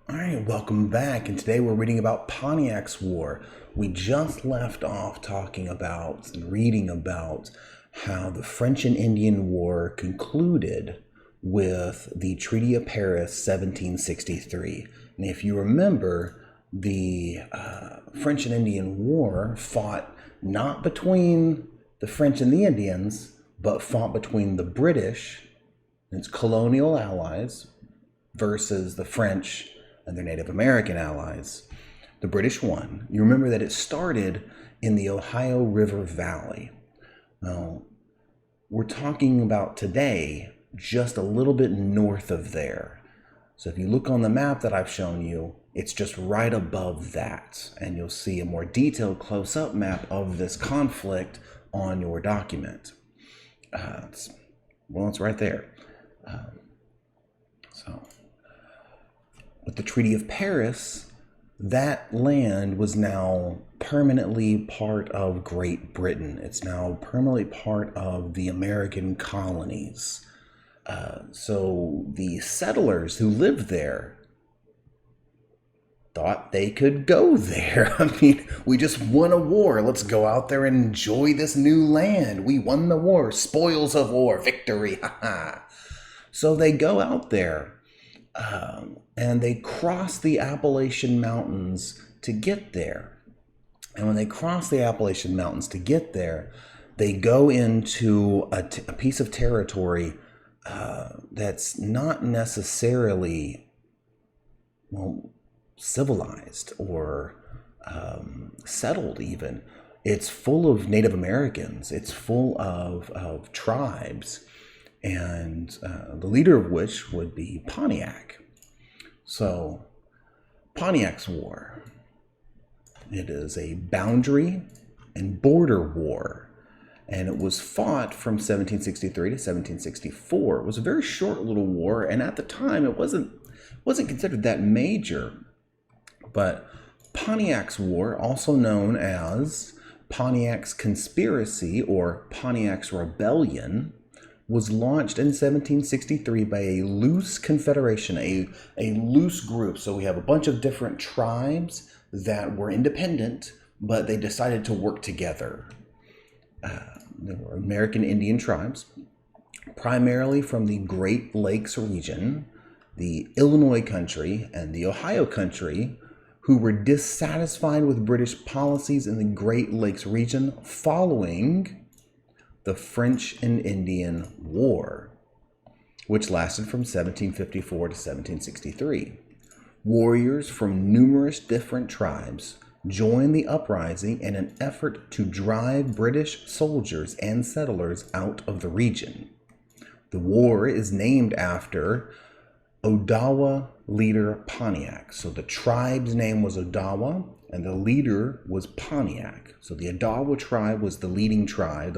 All right, welcome back. And today we're reading about Pontiac's War. We just left off talking about and reading about how the French and Indian War concluded with the Treaty of Paris 1763. And if you remember, the French and Indian War fought not between the French and the Indians, but fought between the British and its colonial allies versus the French and their Native American allies. The British won. You remember that it started in the Ohio River Valley. Now, we're talking about today just a little bit north of there. So if you look on the map that I've shown you, it's just right above that. And you'll see a more detailed close-up map of this conflict on your document. It's right there. With the Treaty of Paris, that land was now permanently part of Great Britain. It's now permanently part of the American colonies. So the settlers who lived there thought they could go there. I mean, we just won a war. Let's go out there and enjoy this new land. We won the war. Spoils of war. Victory. So they go out there. And they cross the Appalachian Mountains to get there. And when they cross the Appalachian Mountains to get there, they go into a piece of territory that's not necessarily, civilized or settled even. It's full of Native Americans. It's full of tribes. And the leader of which would be Pontiac. So, Pontiac's War. It is a boundary and border war. And it was fought from 1763 to 1764. It was a very short little war, and at the time it wasn't considered that major. But Pontiac's War, also known as Pontiac's Conspiracy or Pontiac's Rebellion, was launched in 1763 by a loose confederation, a loose group. So we have a bunch of different tribes that were independent, but they decided to work together. They were American Indian tribes, primarily from the Great Lakes region, the Illinois country, and the Ohio country, who were dissatisfied with British policies in the Great Lakes region following the French and Indian War, which lasted from 1754 to 1763. Warriors from numerous different tribes joined the uprising in an effort to drive British soldiers and settlers out of the region. The war is named after Odawa leader Pontiac. So the tribe's name was Odawa, and the leader was Pontiac. So the Odawa tribe was the leading tribe,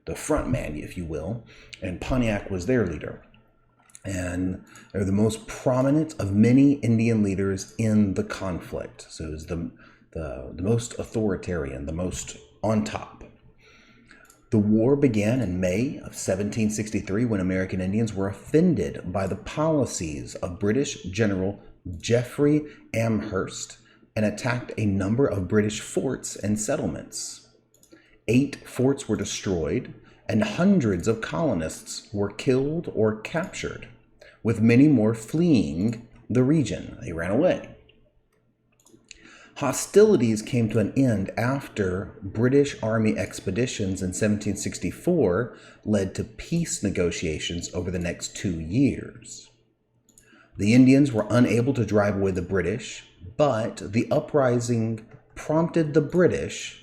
the front man, if you will, and Pontiac was their leader. And they're the most prominent of many Indian leaders in the conflict. So it was the most authoritarian, the most on top. The war began in May of 1763 when American Indians were offended by the policies of British General Geoffrey Amherst and attacked a number of British forts and settlements. 8 forts were destroyed, and hundreds of colonists were killed or captured, with many more fleeing the region. They ran away. Hostilities came to an end after British Army expeditions in 1764 led to peace negotiations over the next 2 years. The Indians were unable to drive away the British, but the uprising prompted the British,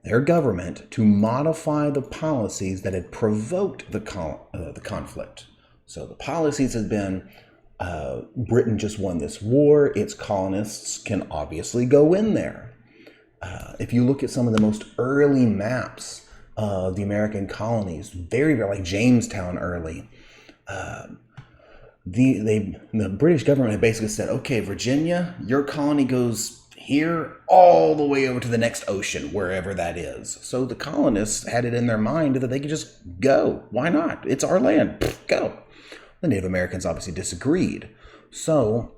their government, to modify the policies that had provoked the conflict. So the policies had been, Britain just won this war, its colonists can obviously go in there. If you look at some of the most early maps of the American colonies, very like Jamestown early, the British government had basically said, okay, Virginia, your colony goes here all the way over to the next ocean, wherever that is. So the colonists had it in their mind that they could just go. Why not? It's our land. Go. The Native Americans obviously disagreed. So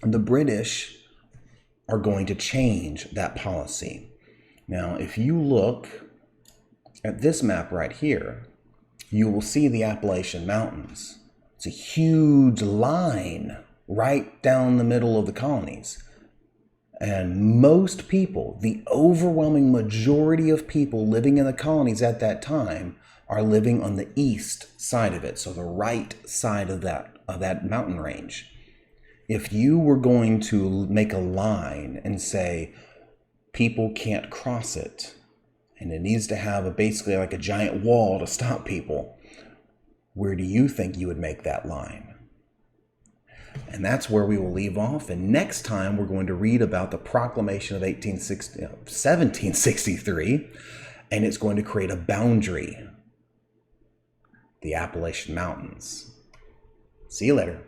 the British are going to change that policy. Now, if you look at this map right here, you will see the Appalachian Mountains. It's a huge line right down the middle of the colonies. And most people, the overwhelming majority of people living in the colonies at that time, are living on the east side of it, so the right side of that mountain range. If you were going to make a line and say people can't cross it, and it needs to have basically like a giant wall to stop people, where do you think you would make that line? And that's where we will leave off. And next time we're going to read about the Proclamation of 1763, and it's going to create a boundary, the Appalachian Mountains. See you later.